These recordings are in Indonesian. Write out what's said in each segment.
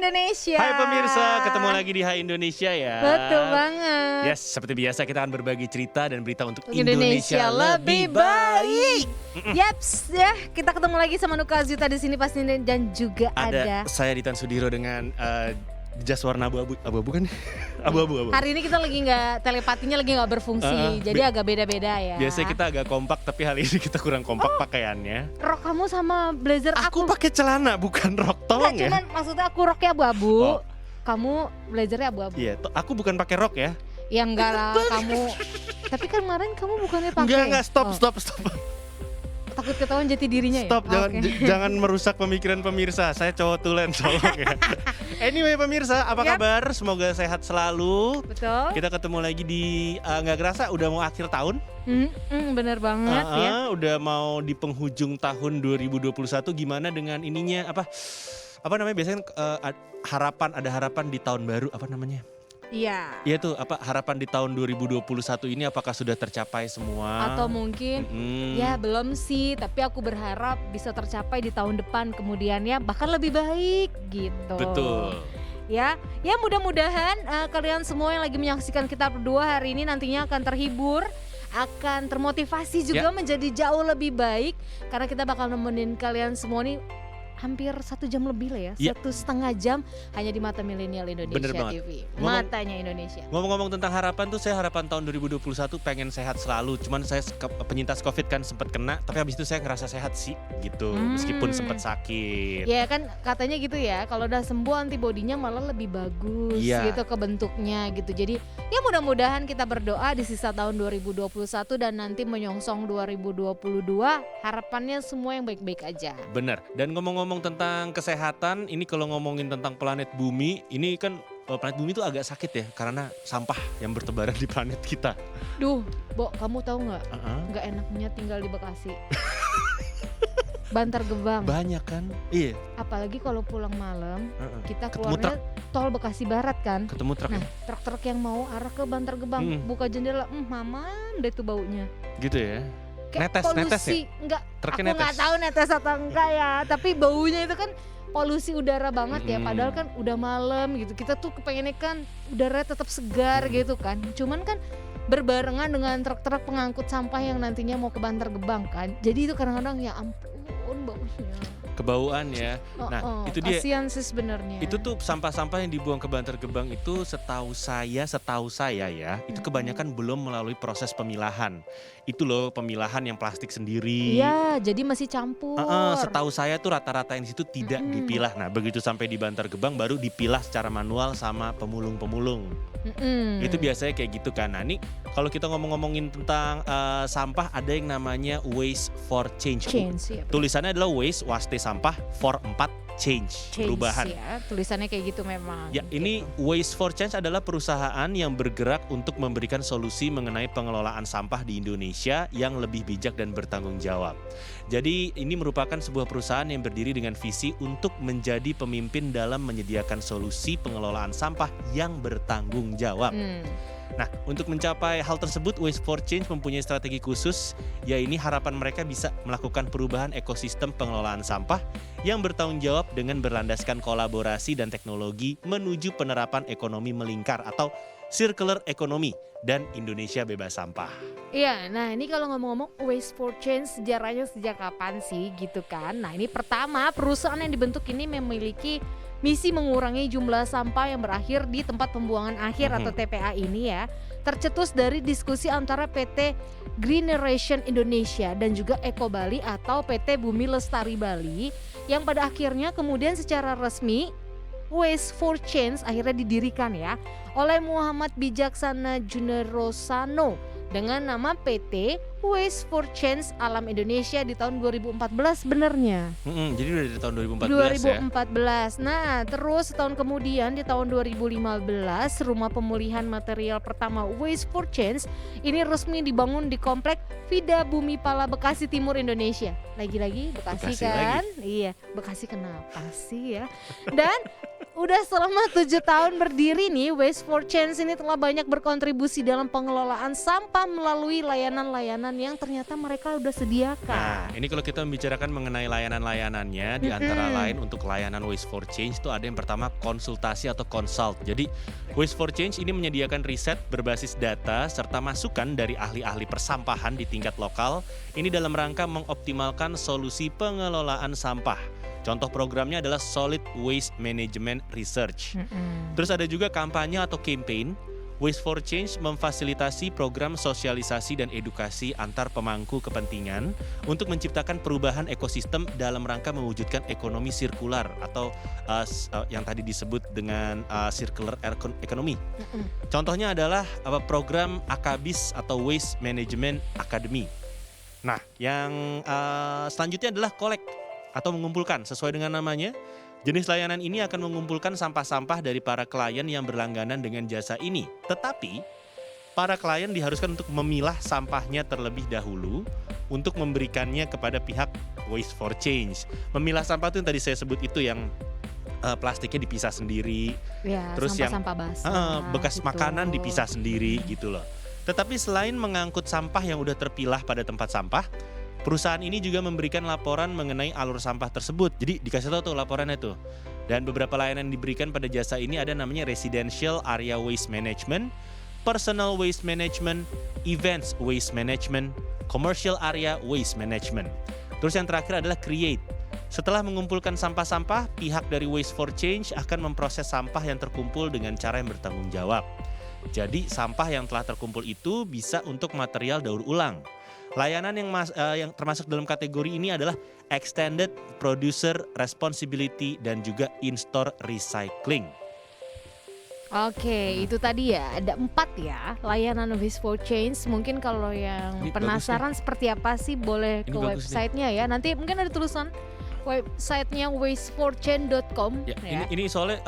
Indonesia. Hai pemirsa, ketemu lagi di Hai Indonesia ya. Betul banget. Yes, seperti biasa kita akan berbagi cerita dan berita untuk Indonesia lebih baik. Yaps, ya kita ketemu lagi sama Nuka Azuta di sini pasti dan juga ada. Saya Ditan Sudiro dengan jas warna abu-abu kan? Abu-abu. Hari ini kita lagi nggak, telepatinya lagi nggak berfungsi, jadi agak beda-beda ya. Biasanya kita agak kompak, tapi hari ini kita kurang kompak pakaiannya. Rok kamu sama blazer Aku pakai celana bukan rok, tolong ya. Cuman maksudnya aku roknya abu-abu, kamu blazernya abu-abu. Iya, aku bukan pakai rok ya. Ya enggak lah kamu. Tapi kan kemarin kamu bukannya pakai. Enggak, stop. Takut ketahuan jati dirinya Stop, ya? jangan merusak pemikiran pemirsa. Saya cowok tulen, tolong ya. Anyway pemirsa, apa kabar? Semoga sehat selalu. Betul. Kita ketemu lagi di nggak kerasa udah mau akhir tahun. Bener banget ya. Udah mau di penghujung tahun 2021. Gimana dengan ininya apa namanya biasanya ada harapan di tahun baru apa namanya? Iya. Iya tuh harapan di tahun 2021 ini apakah sudah tercapai semua? Atau mungkin ya belum sih, tapi aku berharap bisa tercapai di tahun depan kemudiannya bahkan lebih baik gitu. Betul. Ya mudah-mudahan kalian semua yang lagi menyaksikan kita berdua hari ini nantinya akan terhibur, akan termotivasi juga menjadi jauh lebih baik karena kita bakal nemenin kalian semua nih hampir 1 jam lebih lah ya, 1,5 jam hanya di Mata Milenial Indonesia TV. Matanya Indonesia. Ngomong-ngomong tentang harapan tuh, saya harapan tahun 2021 pengen sehat selalu. Cuman saya penyintas COVID kan sempat kena, tapi habis itu saya ngerasa sehat sih gitu, meskipun sempat sakit. Ya kan katanya gitu ya, kalau udah sembuh antibodinya malah lebih bagus gitu kebentuknya gitu. Jadi ya mudah-mudahan kita berdoa di sisa tahun 2021 dan nanti menyongsong 2022 harapannya semua yang baik-baik aja. Bener. Dan ngomong-ngomong tentang kesehatan, ini kalau ngomongin tentang planet bumi, ini kan planet bumi itu agak sakit ya karena sampah yang bertebaran di planet kita. Duh, Bo, kamu tahu nggak? Nggak enaknya tinggal di Bekasi. Bantar Gebang. Banyak kan? Iya. Apalagi kalau pulang malam, kita keluarnya tol Bekasi Barat kan. Ketemu truk. Nah, truk-truk yang mau arah ke Bantar Gebang, buka jendela, mamam deh tuh baunya. Gitu ya. Kayak polusi, ya? Enggak, Truknya aku nggak tahu netes atau enggak ya, tapi baunya itu kan polusi udara banget ya, padahal kan udah malam gitu, kita tuh kepengennya kan udaranya tetap segar gitu kan, cuman kan berbarengan dengan truk-truk pengangkut sampah yang nantinya mau ke Bantar Gebang kan, jadi itu kadang-kadang ya ampun baunya. Kebauan ya. Nah, itu dia. Kasian sih sebenarnya. Itu tuh sampah-sampah yang dibuang ke Bantar Gebang itu setahu saya ya, itu kebanyakan belum melalui proses pemilahan. Itu loh pemilahan yang plastik sendiri. Iya, jadi masih campur. Setahu saya tuh rata-rata yang di situ tidak dipilah. Nah, begitu sampai di Bantar Gebang baru dipilah secara manual sama pemulung-pemulung. Itu biasanya kayak gitu kan. Nah, nih kalau kita ngomongin tentang sampah, ada yang namanya waste for change. Tulisannya adalah waste sampah for 4 change perubahan. Ya, tulisannya kayak gitu memang. Ya, gitu. ini Waste for Change adalah perusahaan yang bergerak untuk memberikan solusi mengenai pengelolaan sampah di Indonesia yang lebih bijak dan bertanggung jawab. Jadi ini merupakan sebuah perusahaan yang berdiri dengan visi untuk menjadi pemimpin dalam menyediakan solusi pengelolaan sampah yang bertanggung jawab. Nah, untuk mencapai hal tersebut, Waste for Change mempunyai strategi khusus, yaitu harapan mereka bisa melakukan perubahan ekosistem pengelolaan sampah yang bertanggung jawab dengan berlandaskan kolaborasi dan teknologi menuju penerapan ekonomi melingkar atau circular economy dan Indonesia bebas sampah. Iya, nah ini kalau ngomong-ngomong Waste for Change sejarahnya sejak kapan sih gitu kan? Nah ini pertama perusahaan yang dibentuk ini memiliki misi mengurangi jumlah sampah yang berakhir di tempat pembuangan akhir atau TPA ini ya. Tercetus dari diskusi antara PT Greeneration Indonesia dan juga Eko Bali atau PT Bumi Lestari Bali yang pada akhirnya kemudian secara resmi Waste for Change akhirnya didirikan ya oleh Muhammad Bijaksana Junerosano dengan nama PT Waste for Change Alam Indonesia di tahun 2014 benernya. Jadi udah dari tahun 2014 ya? Nah terus setahun kemudian di tahun 2015 rumah pemulihan material pertama Waste for Change ini resmi dibangun di komplek Vida Bumi Pala Bekasi Timur Indonesia. Lagi-lagi Bekasi kan? Lagi. Iya, Bekasi kenapa sih ya? Dan udah selama 7 tahun berdiri nih, Waste for Change ini telah banyak berkontribusi dalam pengelolaan sampah melalui layanan-layanan yang ternyata mereka udah sediakan. Nah, ini kalau kita membicarakan mengenai layanan-layanannya, di antara lain untuk layanan Waste for Change itu ada yang pertama konsultasi atau consult. Jadi Waste for Change ini menyediakan riset berbasis data serta masukan dari ahli-ahli persampahan di tingkat lokal. Ini dalam rangka mengoptimalkan solusi pengelolaan sampah. Contoh programnya adalah Solid Waste Management Research. Terus ada juga kampanye atau campaign. Waste for Change memfasilitasi program sosialisasi dan edukasi antar pemangku kepentingan untuk menciptakan perubahan ekosistem dalam rangka mewujudkan ekonomi sirkular atau yang tadi disebut dengan circular economy. Contohnya adalah program AKABIS atau Waste Management Academy. Nah, yang selanjutnya adalah collect atau mengumpulkan. Sesuai dengan namanya, jenis layanan ini akan mengumpulkan sampah-sampah dari para klien yang berlangganan dengan jasa ini. Tetapi, para klien diharuskan untuk memilah sampahnya terlebih dahulu untuk memberikannya kepada pihak Waste for Change. Memilah sampah itu yang tadi saya sebut itu yang plastiknya dipisah sendiri. Ya, terus sampah-sampah basah, bekas gitu. makanan dipisah sendiri gitu loh. Tetapi selain mengangkut sampah yang udah terpilah pada tempat sampah, perusahaan ini juga memberikan laporan mengenai alur sampah tersebut. Jadi dikasih tahu tuh laporannya tuh. Dan beberapa layanan yang diberikan pada jasa ini ada namanya Residential Area Waste Management, Personal Waste Management, Events Waste Management, Commercial Area Waste Management. Terus yang terakhir adalah Create. Setelah mengumpulkan sampah-sampah, pihak dari Waste for Change akan memproses sampah yang terkumpul dengan cara yang bertanggung jawab. Jadi sampah yang telah terkumpul itu bisa untuk material daur ulang. Layanan yang termasuk dalam kategori ini adalah Extended Producer Responsibility dan juga In-Store Recycling. Oke, itu tadi ya, ada 4 ya layanan Waste for Change. Mungkin kalau yang Ini penasaran seperti apa sih, boleh Ini ke bagus websitenya ya. Nanti mungkin ada tulisan websitenya wasteforchange.com Ya, ya. ini soalnya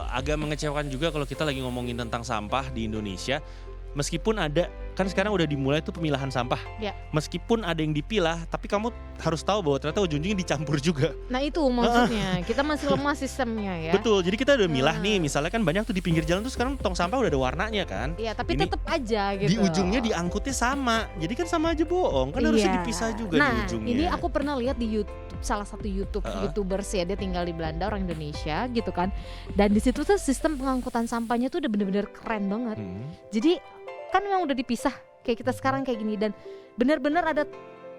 agak mengecewakan juga kalau kita lagi ngomongin tentang sampah di Indonesia. Meskipun ada, kan sekarang udah dimulai tuh pemilahan sampah. Ya. Meskipun ada yang dipilah, tapi kamu harus tahu bahwa ternyata ujung-ujungnya dicampur juga. Nah itu maksudnya, kita masih lemah sistemnya ya. Betul, jadi kita udah milah nih, misalnya kan banyak tuh di pinggir jalan tuh sekarang tong sampah udah ada warnanya kan. Iya, tapi Ini tetap aja gitu. Di ujungnya diangkutnya sama, jadi kan sama aja bohong, kan harusnya dipisah juga di ujungnya. Nah ini aku pernah lihat di YouTube, salah satu YouTubers ya, dia tinggal di Belanda, orang Indonesia gitu kan. Dan di situ tuh sistem pengangkutan sampahnya tuh udah bener-bener keren banget. Jadi kan memang udah dipisah kayak kita sekarang kayak gini, dan bener-bener ada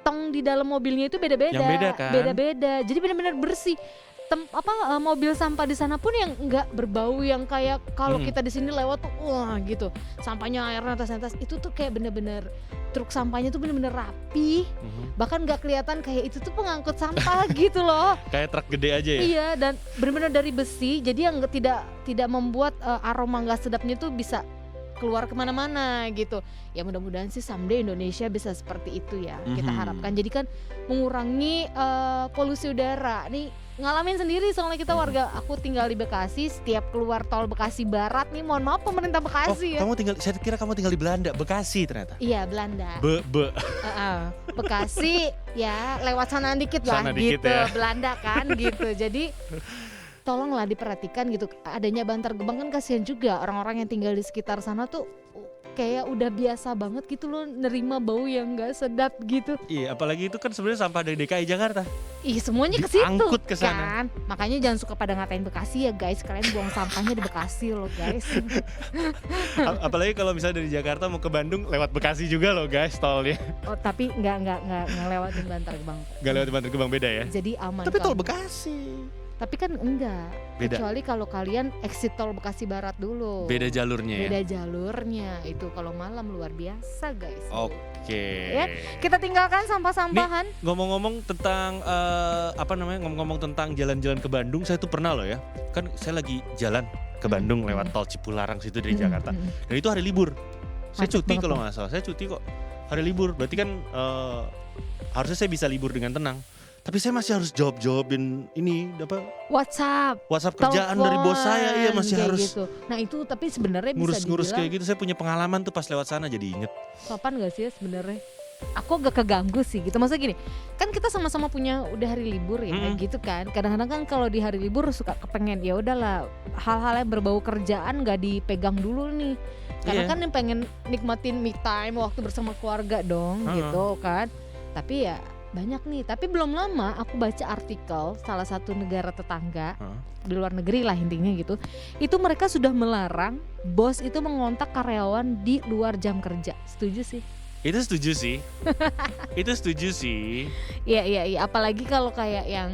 tong di dalam mobilnya itu beda-beda. Yang beda kan? Beda-beda. Jadi bener-bener bersih. Mobil sampah di sana pun yang nggak berbau yang kayak kalau kita di sini lewat tuh wah gitu. Sampahnya airnya netes-netes, itu tuh kayak bener-bener truk sampahnya tuh bener-bener rapi. Bahkan nggak kelihatan kayak itu tuh pengangkut sampah gitu loh. Kayak truk gede aja ya? Iya, dan bener-bener dari besi, jadi yang tidak membuat aroma nggak sedapnya tuh bisa keluar kemana-mana gitu. Ya mudah-mudahan sih someday Indonesia bisa seperti itu ya, kita harapkan. Jadi kan mengurangi polusi udara. Nih ngalamin sendiri soalnya kita warga, aku tinggal di Bekasi, setiap keluar tol Bekasi Barat nih, mohon maaf pemerintah Bekasi ya. Saya kira kamu tinggal di Belanda, Bekasi ternyata. Iya, Belanda. Bekasi ya lewat sana dikit lah gitu ya. Belanda kan gitu. Jadi tolonglah diperhatikan gitu, adanya Bantar Gebang kan kasihan juga, orang-orang yang tinggal di sekitar sana tuh kayak udah biasa banget gitu loh nerima bau yang nggak sedap gitu. Iya, apalagi itu kan sebenarnya sampah dari DKI Jakarta. Ih, semuanya ke situ diangkut ke sana. kan. Makanya jangan suka pada ngatain Bekasi ya guys, kalian buang sampahnya di Bekasi loh guys. Apalagi kalau misalnya dari Jakarta mau ke Bandung lewat Bekasi juga loh guys tolnya. Oh tapi nggak ngelewatin Bantar Gebang. Nggak lewat Bantar Gebang, beda ya. Jadi aman. Tapi tol kalau- Bekasi. Tapi kan enggak. Beda. Kecuali kalau kalian exit tol Bekasi Barat dulu. Beda jalurnya ya. Beda jalurnya. Itu kalau malam luar biasa guys. Oke. Ya, kita tinggalkan sampah-sampahan. Ngomong-ngomong tentang ngomong-ngomong tentang jalan-jalan ke Bandung, saya tuh pernah loh ya. Kan saya lagi jalan ke Bandung lewat tol Cipularang situ dari Jakarta. Dan itu hari libur. Saya Macet cuti banget kalau loh. nggak salah. Saya cuti kok. Hari libur. Berarti kan harusnya saya bisa libur dengan tenang. Tapi saya masih harus jawabin ini WhatsApp kerjaan dari bos saya. Iya, masih kayak harus gitu. Nah itu tapi sebenarnya bisa ngurus-ngurus dibilang kayak gitu. Saya punya pengalaman tuh pas lewat sana jadi inget. sopan gak sih ya sebenarnya? aku agak keganggu sih gitu. Maksudnya gini, kan kita sama-sama punya udah hari libur ya gitu kan. Kadang-kadang kan kalau di hari libur suka kepengen ya udahlah hal-hal yang berbau kerjaan nggak dipegang dulu nih. Karena Iya. kan yang pengen nikmatin me time waktu bersama keluarga dong gitu kan. Tapi ya banyak nih, tapi belum lama aku baca artikel salah satu negara tetangga di luar negeri lah intinya gitu. Itu mereka sudah melarang bos itu mengontak karyawan di luar jam kerja. Setuju sih? Itu setuju sih. Itu setuju sih. Iya, apalagi kalau kayak yang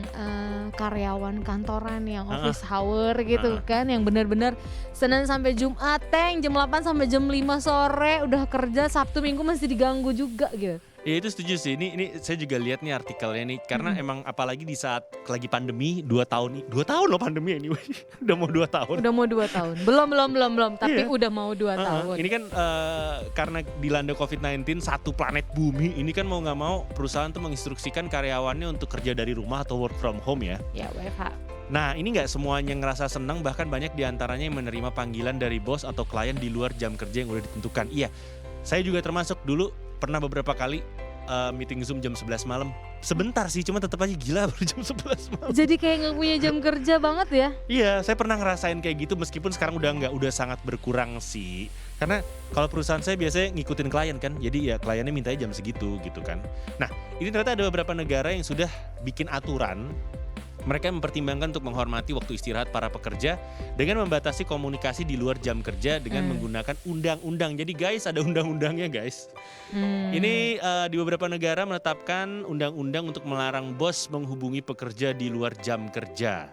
karyawan kantoran yang office hour gitu kan, yang benar-benar Senin sampai Jumat jam 8 sampai jam 5 sore udah kerja, Sabtu Minggu masih diganggu juga gitu. Ya itu setuju sih. Ini saya juga lihat nih artikelnya nih, karena emang apalagi di saat lagi pandemi 2 tahun loh pandemi ini. Udah mau 2 tahun. Udah mau 2 tahun. Belum, tapi Iya. udah mau 2 tahun. Ini kan karena dilanda COVID-19 satu planet bumi, ini kan mau nggak mau perusahaan tuh menginstruksikan karyawannya untuk kerja dari rumah atau work from home ya. Ya WFH. Nah ini nggak semuanya ngerasa senang, bahkan banyak diantaranya yang menerima panggilan dari bos atau klien di luar jam kerja yang udah ditentukan. Iya, saya juga termasuk dulu pernah beberapa kali meeting Zoom jam 11 malam. Sebentar sih, cuma tetap aja gila baru jam 11 malam. Jadi kayak nggak punya jam kerja banget ya. Iya, saya pernah ngerasain kayak gitu meskipun sekarang udah nggak, udah sangat berkurang sih. Karena kalau perusahaan saya biasanya ngikutin klien kan, jadi ya kliennya mintanya jam segitu gitu kan. Nah, ini ternyata ada beberapa negara yang sudah bikin aturan. Mereka mempertimbangkan untuk menghormati waktu istirahat para pekerja dengan membatasi komunikasi di luar jam kerja dengan menggunakan undang-undang. Jadi guys, ada undang-undangnya guys. Ini di beberapa negara menetapkan undang-undang untuk melarang bos menghubungi pekerja di luar jam kerja.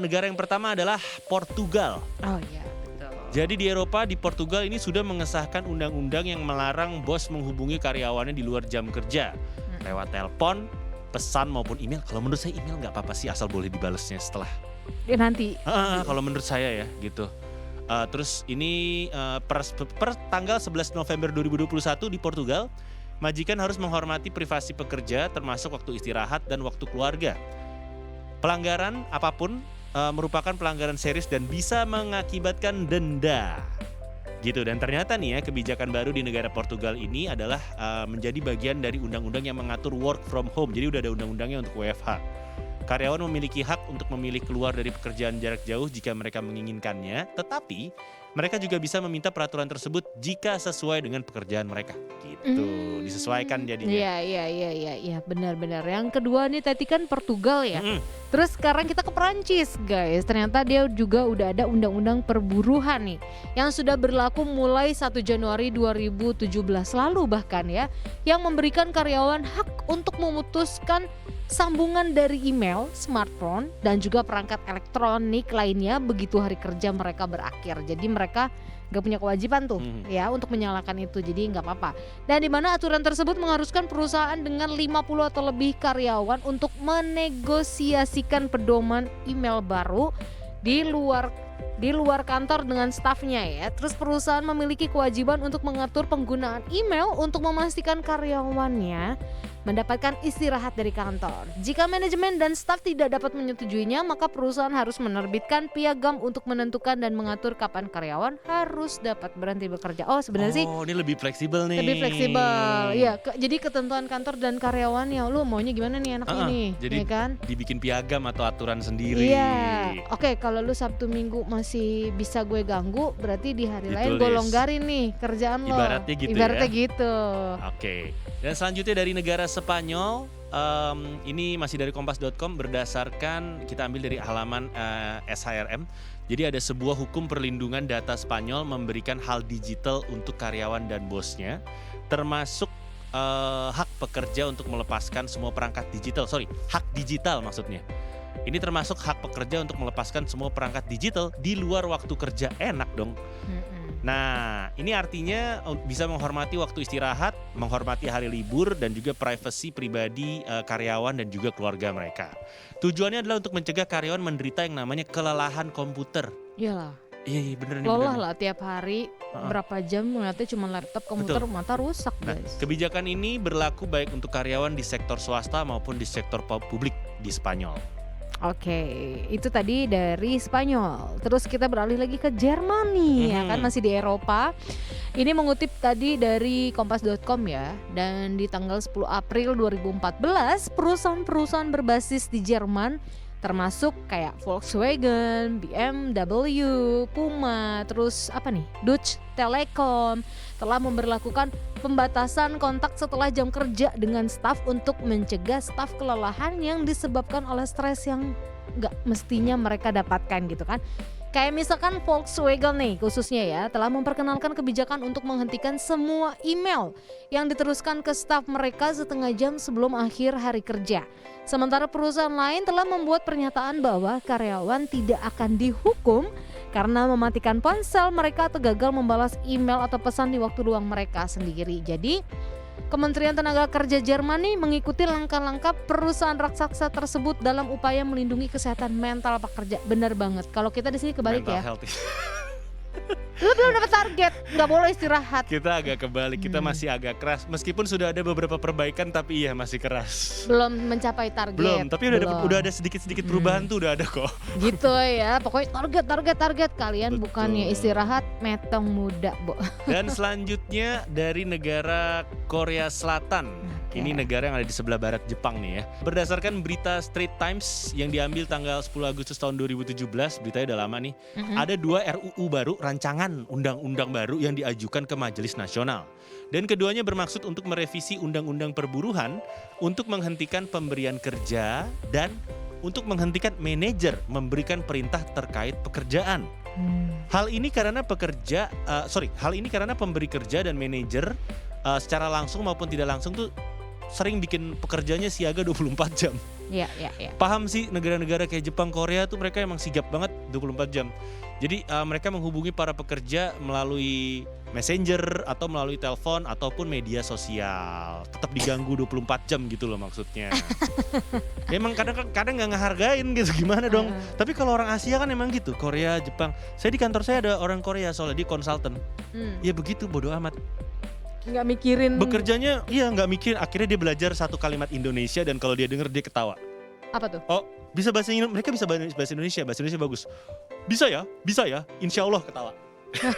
Negara yang pertama adalah Portugal. Oh iya, betul. Jadi di Eropa, di Portugal ini sudah mengesahkan undang-undang yang melarang bos menghubungi karyawannya di luar jam kerja lewat telepon, pesan maupun email. Kalau menurut saya email nggak apa-apa sih, asal boleh dibalasnya setelah. Ya nanti. Kalau menurut saya ya gitu. Terus ini per tanggal 11 November 2021 di Portugal, majikan harus menghormati privasi pekerja termasuk waktu istirahat dan waktu keluarga. Pelanggaran apapun merupakan pelanggaran serius dan bisa mengakibatkan denda. Gitu, dan ternyata nih ya, kebijakan baru di negara Portugal ini adalah menjadi bagian dari undang-undang yang mengatur work from home. Jadi udah ada undang-undangnya untuk WFH. Karyawan memiliki hak untuk memilih keluar dari pekerjaan jarak jauh jika mereka menginginkannya, tetapi mereka juga bisa meminta peraturan tersebut jika sesuai dengan pekerjaan mereka. Gitu, disesuaikan jadinya. Iya, benar-benar. Yang kedua nih tadi kan Portugal ya. Terus sekarang kita ke Perancis guys. Ternyata dia juga udah ada undang-undang perburuhan nih yang sudah berlaku mulai 1 Januari 2017 lalu bahkan ya, yang memberikan karyawan hak untuk memutuskan sambungan dari email, smartphone, dan juga perangkat elektronik lainnya begitu hari kerja mereka berakhir. Jadi mereka gak punya kewajiban tuh ya untuk menyalakan itu, jadi nggak apa-apa. Dan di mana aturan tersebut mengharuskan perusahaan dengan 50 atau lebih karyawan untuk menegosiasikan pedoman email baru di luar kantor dengan stafnya ya. Terus perusahaan memiliki kewajiban untuk mengatur penggunaan email untuk memastikan karyawannya mendapatkan istirahat dari kantor. Jika manajemen dan staf tidak dapat menyetujuinya, maka perusahaan harus menerbitkan piagam untuk menentukan dan mengatur kapan karyawan harus dapat berhenti bekerja. Oh sebenarnya sih ini lebih fleksibel nih. lebih fleksibel. Iya, jadi ketentuan kantor dan karyawan ya, lu maunya gimana nih anaknya nih, jadi ya kan? dibikin piagam atau aturan sendiri. Iya. Oke, kalau lu Sabtu Minggu masih bisa gue ganggu, berarti di hari lain gue Ditulis. longgarin nih kerjaan lo. Ibaratnya gitu Ibaratnya ya. gitu. Oke. Dan selanjutnya dari negara Spanyol, ini masih dari kompas.com, berdasarkan kita ambil dari halaman SHRM. Jadi ada sebuah hukum perlindungan data Spanyol memberikan hal digital untuk karyawan dan bosnya, termasuk hak pekerja untuk melepaskan semua perangkat digital. Hak digital maksudnya. Ini termasuk hak pekerja untuk melepaskan semua perangkat digital di luar waktu kerja. Enak dong. Nah, ini artinya bisa menghormati waktu istirahat, menghormati hari libur, dan juga privasi pribadi karyawan dan juga keluarga mereka. Tujuannya adalah untuk mencegah karyawan menderita yang namanya kelelahan komputer. Iyalah. Iya bener nih. Lelah lah tiap hari berapa jam ngeliatnya cuma laptop, komputer, mata rusak guys. Kebijakan ini berlaku baik untuk karyawan di sektor swasta maupun di sektor publik di Spanyol. Oke, itu tadi dari Spanyol. Terus kita beralih lagi ke Jerman nih, ya kan masih di Eropa. Ini mengutip tadi dari kompas.com ya. Dan di tanggal 10 April 2014, perusahaan-perusahaan berbasis di Jerman termasuk kayak Volkswagen, BMW, Puma, terus apa nih, Deutsche Telekom telah memberlakukan pembatasan kontak setelah jam kerja dengan staf untuk mencegah staf kelelahan yang disebabkan oleh stres yang nggak mestinya mereka dapatkan gitu kan. Kayak misalkan Volkswagen nih khususnya ya telah memperkenalkan kebijakan untuk menghentikan semua email yang diteruskan ke staf mereka setengah jam sebelum akhir hari kerja. Sementara perusahaan lain telah membuat pernyataan bahwa karyawan tidak akan dihukum karena mematikan ponsel mereka atau gagal membalas email atau pesan di waktu luang mereka sendiri. Jadi Kementerian Tenaga Kerja Jerman nih mengikuti langkah-langkah perusahaan raksasa tersebut dalam upaya melindungi kesehatan mental pekerja. Benar banget. Kalau kita di sini kebalik Mental ya. health. Lu belum dapat target, nggak boleh istirahat. Kita agak kebalik, kita masih agak keras. Meskipun sudah ada beberapa perbaikan tapi iya masih keras. Belum mencapai target. Belum, tapi Belum. udah ada sedikit-sedikit perubahan tuh udah ada kok. Gitu ya. Pokoknya target kalian. Betul. Bukannya istirahat, metong muda, Bo. Dan selanjutnya dari negara Korea Selatan. Ini negara yang ada di sebelah barat Jepang nih ya. Berdasarkan berita Straits Times yang diambil tanggal 10 Agustus tahun 2017, beritanya udah lama nih. Ada 2 RUU baru, rancangan undang-undang baru yang diajukan ke Majelis Nasional. Dan keduanya bermaksud untuk merevisi undang-undang perburuhan untuk menghentikan pemberian kerja dan untuk menghentikan manajer memberikan perintah terkait pekerjaan. Hal ini karena pemberi kerja dan manajer secara langsung maupun tidak langsung tuh sering bikin pekerjanya siaga 24 jam. Iya. Paham sih negara-negara kayak Jepang, Korea tuh mereka emang sigap banget 24 jam. Jadi mereka menghubungi para pekerja melalui messenger atau melalui telepon ataupun media sosial. Tetap diganggu 24 jam gitu loh maksudnya. Emang kadang nggak ngehargain gitu, gimana dong. Tapi kalau orang Asia kan emang gitu, Korea, Jepang. Saya di kantor saya ada orang Korea soalnya, dia konsultan. Ya begitu, bodoh amat. Nggak mikirin. Bekerjanya nggak mikir. Akhirnya dia belajar satu kalimat Indonesia dan kalau dia denger dia ketawa. Apa tuh? Oh, bisa bahasa Indonesia, mereka bisa bahasa Indonesia bagus. Bisa ya, insya Allah ketawa.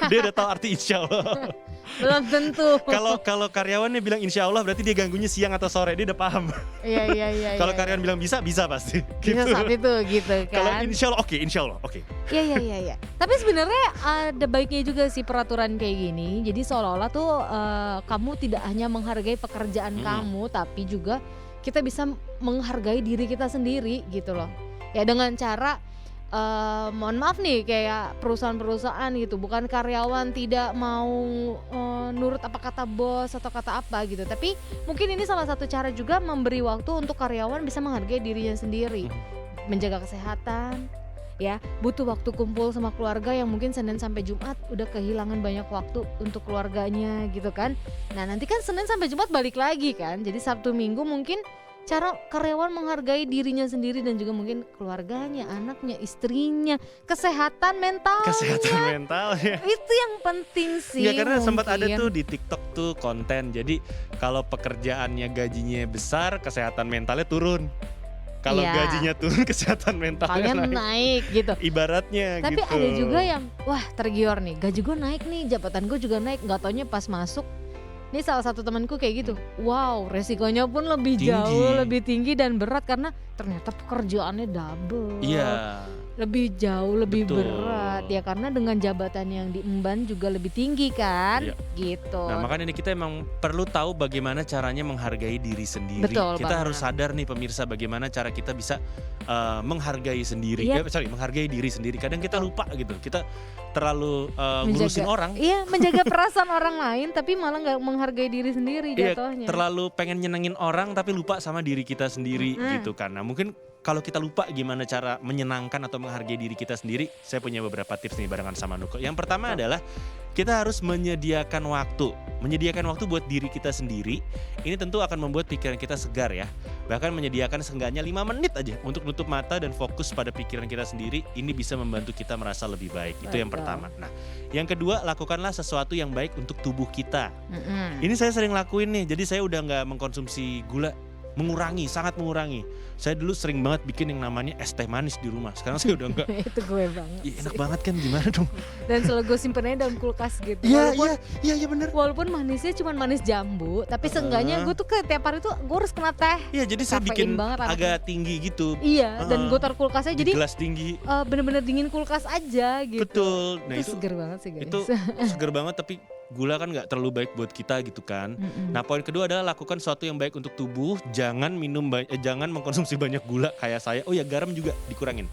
Dia udah tahu arti insya Allah. Belum tentu. Kalau karyawannya bilang insya Allah berarti dia ganggunya siang atau sore, dia udah paham. Iya. Kalau karyawan bilang bisa pasti. Bisa saat itu gitu kan. Kalau insya Allah oke. Iya. Tapi sebenarnya ada baiknya juga sih peraturan kayak gini. Jadi seolah-olah tuh kamu tidak hanya menghargai pekerjaan kamu, tapi juga kita bisa menghargai diri kita sendiri gitu loh. Ya dengan cara mohon maaf nih kayak perusahaan-perusahaan gitu, bukan karyawan tidak mau nurut apa kata bos atau kata apa gitu, tapi mungkin ini salah satu cara juga memberi waktu untuk karyawan bisa menghargai dirinya sendiri, menjaga kesehatan ya, butuh waktu kumpul sama keluarga yang mungkin Senin sampai Jumat udah kehilangan banyak waktu untuk keluarganya gitu kan. Nah nanti kan Senin sampai Jumat balik lagi kan, jadi Sabtu Minggu mungkin cara karyawan menghargai dirinya sendiri dan juga mungkin keluarganya, anaknya, istrinya, kesehatan mentalnya. Itu yang penting sih. Ya karena sempat ada mungkin. tuh di TikTok tuh konten. Jadi kalau pekerjaannya gajinya besar, kesehatan mentalnya turun. Kalau gajinya turun, kesehatan mentalnya naik gitu. Ibaratnya tapi gitu. ada juga yang wah tergiur nih, gaji gue naik nih, jabatan gue juga naik, nggak taunya pas masuk. Ini salah satu temanku kayak gitu. Wow, resikonya pun lebih jauh, lebih tinggi dan berat karena ternyata pekerjaannya double. Iya. Lebih jauh, lebih berat ya karena dengan jabatan yang diemban juga lebih tinggi kan, gitu. Nah makanya ini kita emang perlu tahu bagaimana caranya menghargai diri sendiri. Betul kita banget. harus sadar nih pemirsa bagaimana cara kita bisa menghargai sendiri. Menghargai diri sendiri. Kadang kita lupa gitu. Kita terlalu ngurusin orang. Iya, menjaga perasaan orang lain tapi malah nggak menghargai diri sendiri jatuhnya. Terlalu pengen nyenengin orang tapi lupa sama diri kita sendiri gitu kan. Nah mungkin kalau kita lupa gimana cara menyenangkan atau menghargai diri kita sendiri, saya punya beberapa tips nih barengan sama Nuko. Yang pertama adalah kita harus menyediakan waktu. Menyediakan waktu buat diri kita sendiri. Ini tentu akan membuat pikiran kita segar ya. Bahkan menyediakan seenggaknya 5 menit aja untuk nutup mata dan fokus pada pikiran kita sendiri. Ini bisa membantu kita merasa lebih baik. Itu yang pertama. Nah, yang kedua, lakukanlah sesuatu yang baik untuk tubuh kita. Ini saya sering lakuin nih. Jadi saya udah nggak mengkonsumsi gula. mengurangi, sangat mengurangi. Saya dulu sering banget bikin yang namanya es teh manis di rumah. Sekarang saya udah enggak. Itu gue banget. Ih, enak sih. banget kan, gimana dong? Dan selalu gue simpen aja dalam kulkas gitu. Iya, Walaupun iya bener. walaupun manisnya cuma manis jambu, tapi seenggaknya gue tuh tiap hari tuh gue harus kena teh. Iya, jadi saya Kafein bikin banget anaknya. agak tinggi gitu. Iya, dan gue taruh kulkasnya Di jadi gelas tinggi. bener-bener dingin kulkas aja gitu. Betul. Nah, itu itu seger banget sih guys. itu seger banget, tapi gula kan nggak terlalu baik buat kita gitu kan. Nah, poin kedua adalah lakukan sesuatu yang baik untuk tubuh. Jangan jangan mengkonsumsi banyak gula kayak saya. Oh ya, garam juga dikurangin.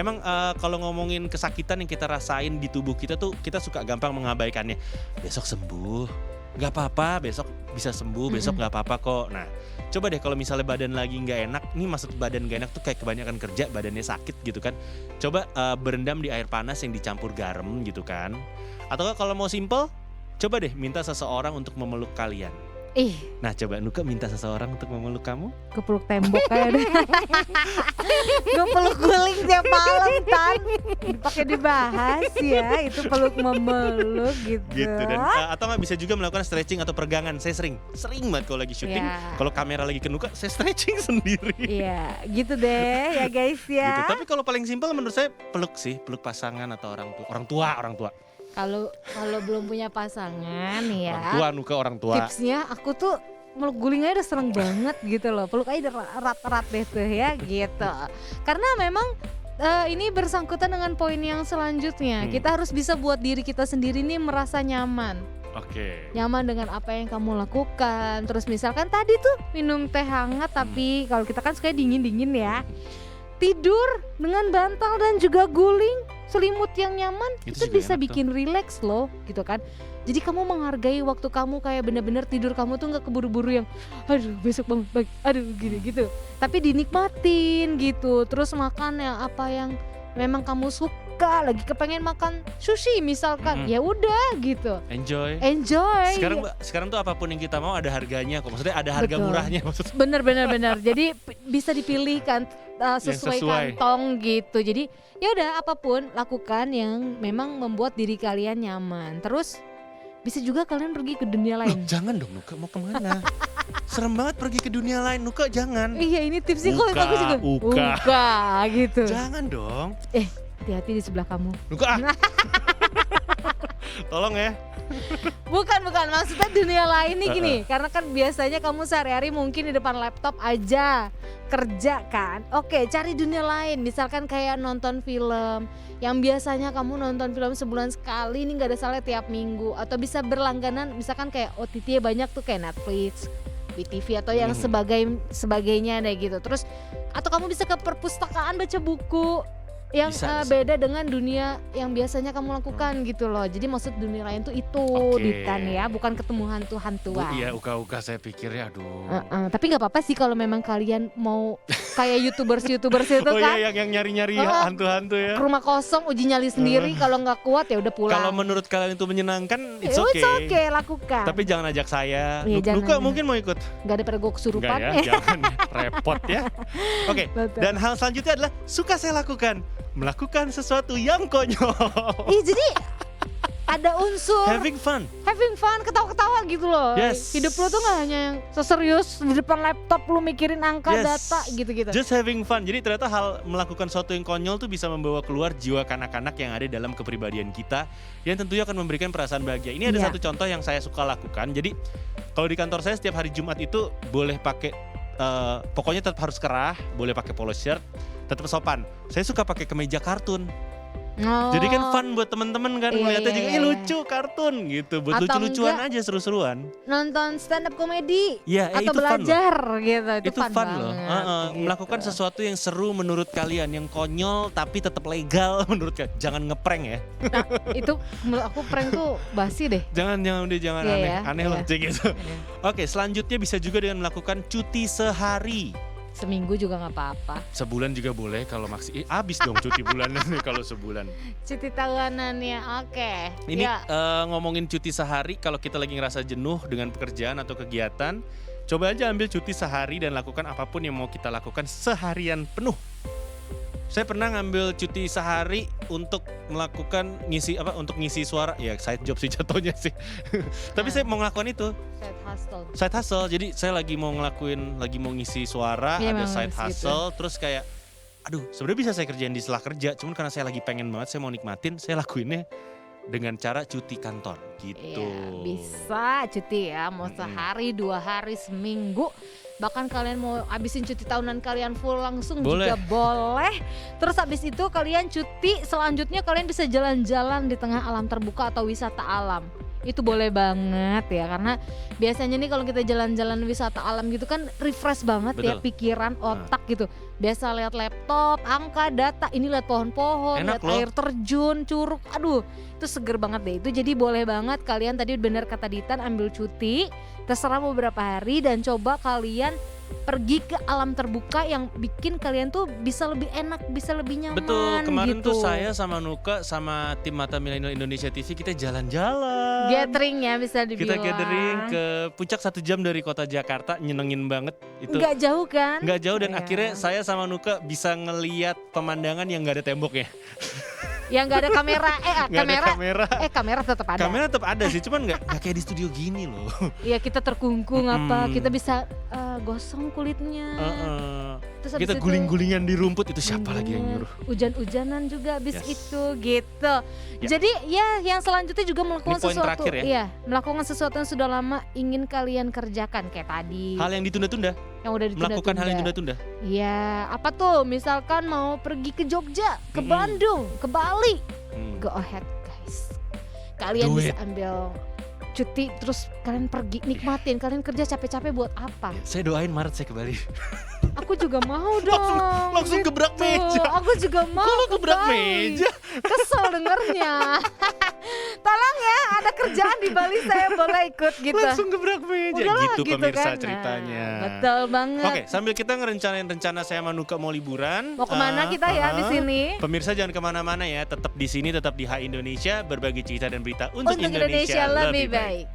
Emang kalau ngomongin kesakitan yang kita rasain di tubuh kita tuh, kita suka gampang mengabaikannya. Besok sembuh, nggak apa-apa. Besok bisa sembuh, besok nggak apa-apa kok. Nah, coba deh kalau misalnya badan lagi nggak enak. Nih maksud badan nggak enak tuh kayak kebanyakan kerja, badannya sakit gitu kan. Coba berendam di air panas yang dicampur garam gitu kan. Atau kalau mau simple, coba deh minta seseorang untuk memeluk kalian. Ih, Nah, coba Nuka minta seseorang untuk memeluk kamu. gue peluk tembok kayak deh. Gue peluk guling tiap malam Tan. Pakai dibahas ya, itu peluk memeluk gitu. Gitu. Dan atau nggak bisa juga melakukan stretching atau peregangan. Saya sering banget kalau lagi syuting. Ya. Kalau kamera lagi ke Nuka, saya stretching sendiri. Iya, gitu deh ya guys Gitu. ya. Tapi kalau paling simpel menurut saya peluk peluk pasangan atau orang tua. Kalau belum punya pasangan ya. Orang tua, Nuka orang tua. Tipsnya aku tuh meluk guling aja udah seneng banget gitu loh. Peluk aja udah erat-erat deh tuh ya gitu. Karena memang ini bersangkutan dengan poin yang selanjutnya. Kita harus bisa buat diri kita sendiri nih merasa nyaman. Oke. Nyaman dengan apa yang kamu lakukan. Terus misalkan tadi tuh minum teh hangat, tapi kalau kita kan suka dingin-dingin ya. Tidur dengan bantal dan juga guling, selimut yang nyaman, Itu itu juga bisa enak bikin rileks loh gitu kan. Jadi kamu menghargai waktu kamu, kayak bener-bener tidur kamu tuh gak keburu-buru yang aduh besok bangun pagi, aduh gitu. Tapi dinikmatin gitu. Terus makan yang apa yang memang kamu suka, lagi kepengen makan sushi misalkan, ya udah gitu. Enjoy. Sekarang tuh apapun yang kita mau ada harganya kok. Maksudnya ada harga Betul. murahnya maksudnya. Bener. Jadi bisa dipilih kan sesuai kantong gitu. Jadi ya udah apapun lakukan yang memang membuat diri kalian nyaman. Terus bisa juga kalian pergi ke dunia lain. Jangan dong Nuka, mau kemana? Serem banget pergi ke dunia lain, Nuka jangan. Iya, ini tipsnya kok bagus juga. Uka Gitu. Jangan dong. Hati-hati di sebelah kamu. Nuka tolong ya. Bukan maksudnya dunia lain nih gini. Karena kan biasanya kamu sehari-hari mungkin di depan laptop aja kerja kan. Oke, cari dunia lain. Misalkan kayak nonton film. Yang biasanya kamu nonton film sebulan sekali, ini gak ada salah tiap minggu. Atau bisa berlangganan, misalkan kayak OTT banyak tuh kayak Netflix, WeTV atau yang sebagainya deh gitu. Terus atau kamu bisa ke perpustakaan baca buku yang Bisa. beda dengan dunia yang biasanya kamu lakukan gitu loh. Jadi maksud dunia lain tuh itu Ditan ya, bukan ketemu hantu-hantuan. Iya, uka-uka saya pikir ya aduh. Tapi nggak apa-apa sih kalau memang kalian mau kayak youtubers itu Oh kan. iya, yang nyari-nyari hantu-hantu ya. Rumah kosong uji nyali sendiri, kalau nggak kuat ya udah pulang. Kalau menurut kalian itu menyenangkan, it's It's okay. okay, lakukan. Tapi jangan ajak saya. Iya, Nuka jangan. mungkin mau ikut? Nggak ada pada gue kesurupan. Enggak ya, jangan repot ya. Oke, Betul. dan hal selanjutnya adalah suka saya lakukan. Melakukan sesuatu yang konyol. Jadi ada unsur Having fun. ketawa-ketawa gitu loh. Yes. Hidup lu tuh gak hanya yang seserius di depan laptop lu mikirin angka, Yes. data gitu-gitu. Just having fun. Jadi ternyata hal melakukan sesuatu yang konyol tuh bisa membawa keluar jiwa kanak-kanak yang ada dalam kepribadian kita, yang tentunya akan memberikan perasaan bahagia. Ini ada Iya. satu contoh yang saya suka lakukan. Jadi kalau di kantor saya setiap hari Jumat itu boleh pakai pokoknya tetap harus kerah, boleh pakai polo shirt, tetap sopan. Saya suka pakai kemeja kartun. Oh. Jadi kan fun buat temen-temen kan, Iya, melihatnya juga iya. lucu kartun gitu, buat Atau lucu-lucuan enggak, aja, seru-seruan. nonton stand up komedi Iya, atau itu fun loh. belajar gitu. Itu Itu fun loh. banget, gitu. Melakukan sesuatu yang seru menurut kalian, yang konyol tapi tetap legal menurut kalian. Jangan ngeprank ya. Nah, itu menurut aku prank tuh basi deh. Jangan Iya aneh, ya, aneh iya. loh cek gitu. Oke, selanjutnya bisa juga dengan melakukan cuti sehari. Seminggu juga nggak apa-apa. Sebulan juga boleh kalau habis dong cuti bulanan nih kalau sebulan. Cuti tahulanannya, oke. Ini Ya. ngomongin cuti sehari, kalau kita lagi ngerasa jenuh dengan pekerjaan atau kegiatan, coba aja ambil cuti sehari dan lakukan apapun yang mau kita lakukan seharian penuh. Saya pernah ngambil cuti sehari untuk melakukan untuk ngisi suara, ya side job sih jatuhnya sih. Tapi saya mau ngelakuin itu, side hustle. Jadi saya lagi mau ngisi suara, Iya, ada memang side harus gitu. hustle, terus kayak aduh sebenarnya bisa saya kerjain di setelah kerja, cuman karena saya lagi pengen banget, saya mau nikmatin, saya lakuinnya dengan cara cuti kantor gitu. Iya, bisa cuti ya, mau sehari, 2 hari, seminggu. Bahkan kalian mau habisin cuti tahunan kalian full langsung Boleh. juga boleh. Terus habis itu kalian cuti, selanjutnya kalian bisa jalan-jalan di tengah alam terbuka atau wisata alam. Itu boleh banget ya, karena biasanya nih kalau kita jalan-jalan wisata alam gitu kan refresh banget ya Betul. pikiran, otak gitu. Biasa lihat laptop, angka, data, ini lihat pohon-pohon, Enak lihat loh. air terjun, curug. Aduh, itu seger banget deh. Itu jadi boleh banget kalian, tadi benar kata Ditan, ambil cuti terserah mau beberapa hari dan coba kalian pergi ke alam terbuka yang bikin kalian tuh bisa lebih enak, bisa lebih nyaman. Betul, kemarin gitu. tuh saya sama Nuka sama tim Mata Milenial Indonesia TV kita jalan-jalan. Gathering ya bisa Kita dibilang. gathering ke puncak 1 jam dari kota Jakarta, nyenengin banget itu. Nggak jauh kan? Nggak jauh dan Iya. akhirnya saya sama Nuka bisa ngeliat pemandangan yang nggak ada temboknya. Yang nggak ada kamera, Nggak ada kamera. kamera tetap ada. Kamera tetap ada sih, cuman nggak kayak di studio gini loh. Iya, kita terkungkung apa, Mm-mm. kita bisa gosong kulitnya. Terus habis Kita itu guling-gulingan di rumput, itu siapa lagi yang nyuruh? Hujan-hujanan juga habis Yes. itu gitu. Ya. Jadi ya yang selanjutnya juga melakukan Ini poin sesuatu. terakhir ya. Iya, melakukan sesuatu yang sudah lama ingin kalian kerjakan kayak tadi. Hal yang ditunda-tunda, yang udah ditunda-tunda. melakukan hal yang ditunda-tunda. Iya, apa tuh? Misalkan mau pergi ke Jogja, ke Mm-mm. Bandung, ke Bali. Hmm. Go ahead guys. Kalian Do bisa it. ambil cuti terus kalian pergi nikmatin. Kalian kerja capek-capek buat apa? Saya doain Maret saya ke Bali. Aku juga mau dong. langsung gebrak gitu. meja. Aku juga mau. Kok lo ke gebrak Bali. meja? Kesel dengernya. Tolong ya, ada kerjaan di Bali saya boleh ikut gitu. Langsung gebrak meja. Udahlah, Gitu pemirsa kan. Nah, ceritanya. betul banget. Oke, sambil kita ngerencanain rencana saya sama Nuka mau liburan. Mau kemana kita ya di sini? Pemirsa jangan kemana-mana ya, tetap di sini, tetap di H Indonesia, berbagi cerita dan berita untuk, Untuk Indonesia lebih baik.